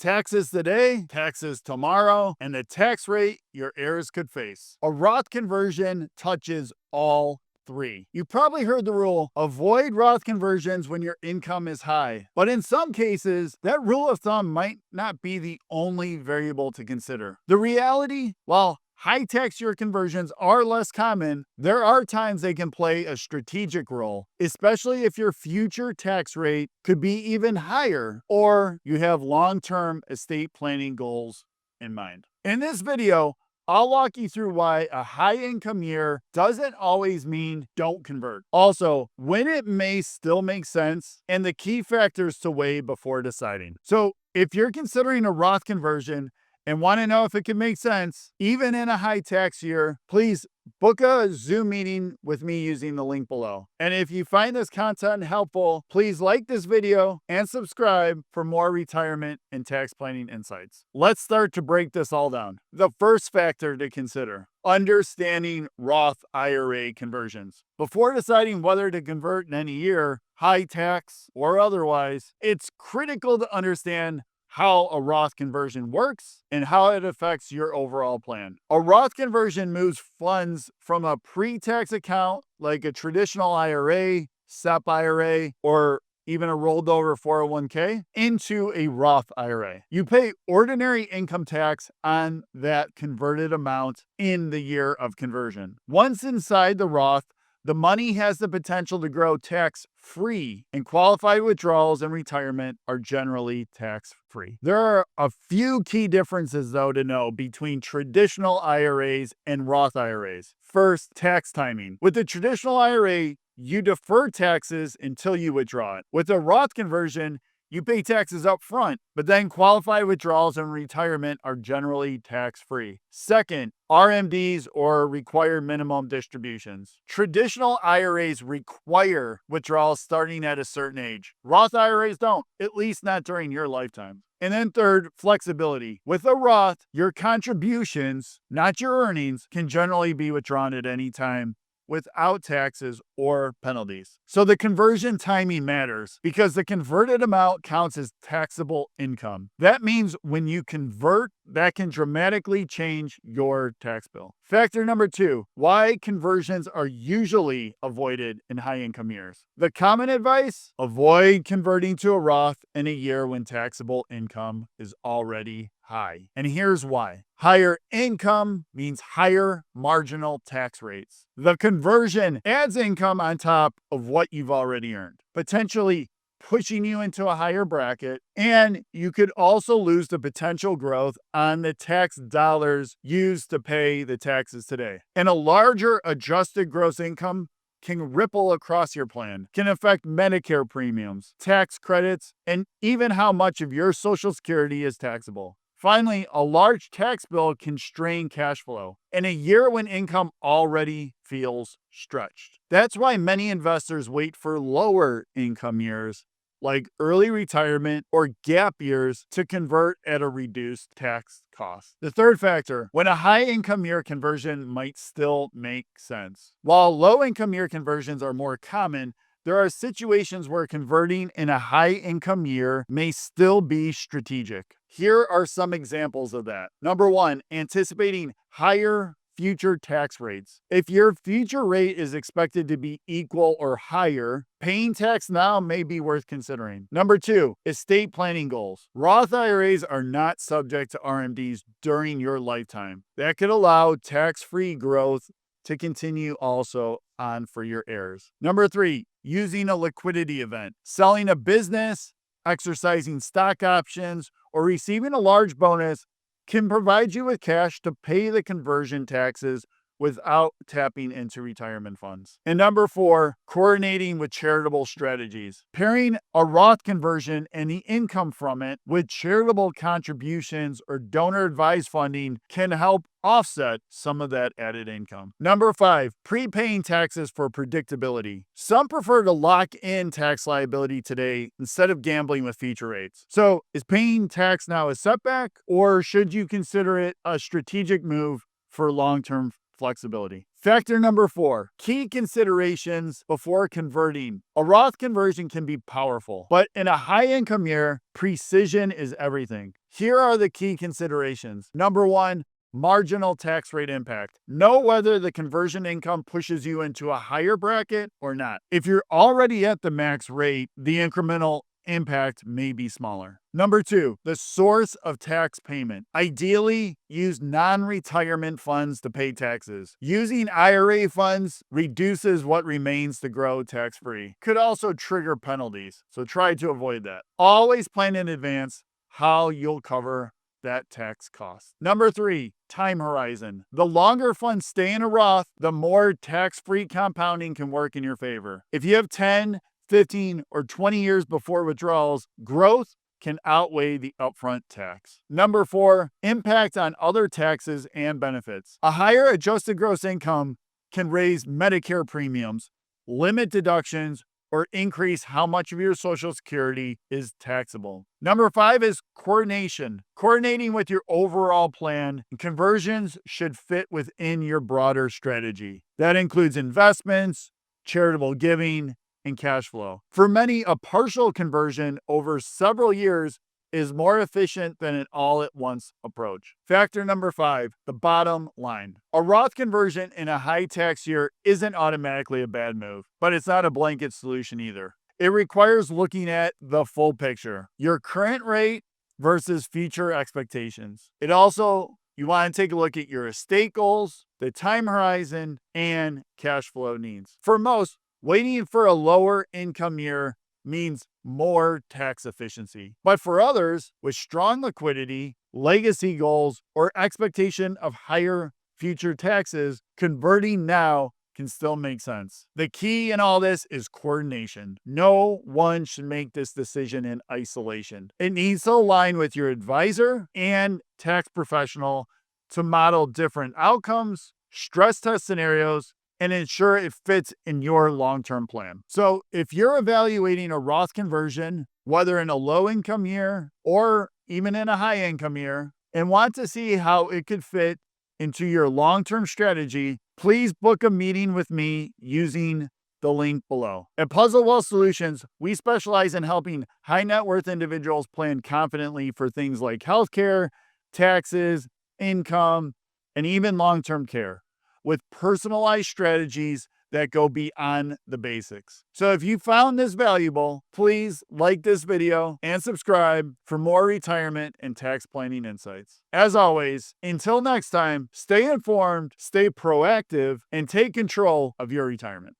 Taxes today, taxes tomorrow, and the tax rate your heirs could face. A Roth conversion touches all three. You probably heard the rule, avoid Roth conversions when your income is high. But in some cases, that rule of thumb might not be the only variable to consider. The reality, while high tax year conversions are less common, there are times they can play a strategic role, especially if your future tax rate could be even higher or you have long-term estate planning goals in mind. In this video, I'll walk you through why a high income year doesn't always mean don't convert. Also, when it may still make sense and the key factors to weigh before deciding. So if you're considering a Roth conversion and want to know if it can make sense, even in a high tax year, please book a Zoom meeting with me using the link below. And if you find this content helpful, please like this video and subscribe for more retirement and tax planning insights. Let's start to break this all down. The first factor to consider, understanding Roth IRA conversions. Before deciding whether to convert in any year, high tax or otherwise, it's critical to understand how a Roth conversion works and how it affects your overall plan. A Roth conversion moves funds from a pre-tax account like a traditional IRA, SEP IRA, or even a rolled over 401k into a Roth IRA. You pay ordinary income tax on that converted amount in the year of conversion. Once inside the Roth, the money has the potential to grow tax-free, and qualified withdrawals in retirement are generally tax-free. There are a few key differences, though, to know between traditional IRAs and Roth IRAs. First, tax timing. With the traditional IRA, you defer taxes until you withdraw it. With a Roth conversion, you pay taxes up front, but then qualified withdrawals in retirement are generally tax-free. Second, RMDs or required minimum distributions. Traditional IRAs require withdrawals starting at a certain age. Roth IRAs don't, at least not during your lifetime. And then third, flexibility. With a Roth, your contributions, not your earnings, can generally be withdrawn at any time without taxes or penalties. So the conversion timing matters because the converted amount counts as taxable income. That means when you convert, that can dramatically change your tax bill. Factor number two, why conversions are usually avoided in high income years. The common advice, avoid converting to a Roth in a year when taxable income is already high. And here's why. Higher income means higher marginal tax rates. The conversion adds income on top of what you've already earned, potentially pushing you into a higher bracket, and you could also lose the potential growth on the tax dollars used to pay the taxes today. And a larger adjusted gross income can ripple across your plan, can affect Medicare premiums, tax credits, and even how much of your Social Security is taxable. Finally, a large tax bill can strain cash flow in a year when income already feels stretched. That's why many investors wait for lower income years, like early retirement or gap years, to convert at a reduced tax cost. The third factor, when a high income year conversion might still make sense. While low income year conversions are more common, there are situations where converting in a high income year may still be strategic. Here are some examples of that. Number one, anticipating higher future tax rates. If your future rate is expected to be equal or higher, paying tax now may be worth considering. Number two, estate planning goals. Roth IRAs are not subject to RMDs during your lifetime. That could allow tax-free growth to continue also on for your heirs. Number three, using a liquidity event. Selling a business, exercising stock options, or receiving a large bonus can provide you with cash to pay the conversion taxes without tapping into retirement funds. And number four, coordinating with charitable strategies. Pairing a Roth conversion and the income from it with charitable contributions or donor advised funding can help offset some of that added income. Number five, prepaying taxes for predictability. Some prefer to lock in tax liability today instead of gambling with future rates. So is paying tax now a setback, or should you consider it a strategic move for long-term flexibility? Factor number four, key considerations before converting. A Roth conversion can be powerful, but in a high income year, precision is everything. Here are the key considerations. Number one, marginal tax rate impact. Know whether the conversion income pushes you into a higher bracket or not. If you're already at the max rate, the incremental impact may be smaller. Number two, the source of tax payment. Ideally, use non-retirement funds to pay taxes. Using IRA funds reduces what remains to grow tax-free. Could also trigger penalties, so try to avoid that. Always plan in advance how you'll cover that tax cost. Number three, time horizon. The longer funds stay in a Roth, the more tax-free compounding can work in your favor. If you have 10, 15, or 20 years before withdrawals, growth can outweigh the upfront tax. Number four, impact on other taxes and benefits. A higher adjusted gross income can raise Medicare premiums, limit deductions, or increase how much of your Social Security is taxable. Number five is coordination. Coordinating with your overall plan, and conversions should fit within your broader strategy. That includes investments, charitable giving, and cash flow. For many, a partial conversion over several years is more efficient than an all-at-once approach. Factor number five, the bottom line. A Roth conversion in a high-tax year isn't automatically a bad move, but it's not a blanket solution either. It requires looking at the full picture, your current rate versus future expectations. You want to take a look at your estate goals, the time horizon, and cash flow needs. For most, waiting for a lower income year means more tax efficiency. But for others, with strong liquidity, legacy goals, or expectation of higher future taxes, converting now can still make sense. The key in all this is coordination. No one should make this decision in isolation. It needs to align with your advisor and tax professional to model different outcomes, stress test scenarios, and ensure it fits in your long-term plan. So if you're evaluating a Roth conversion, whether in a low-income year or even in a high-income year, and want to see how it could fit into your long-term strategy, please book a meeting with me using the link below. At Puzzle Wealth Solutions, we specialize in helping high net worth individuals plan confidently for things like healthcare, taxes, income, and even long-term care, with personalized strategies that go beyond the basics. So if you found this valuable, please like this video and subscribe for more retirement and tax planning insights. As always, until next time, stay informed, stay proactive, and take control of your retirement.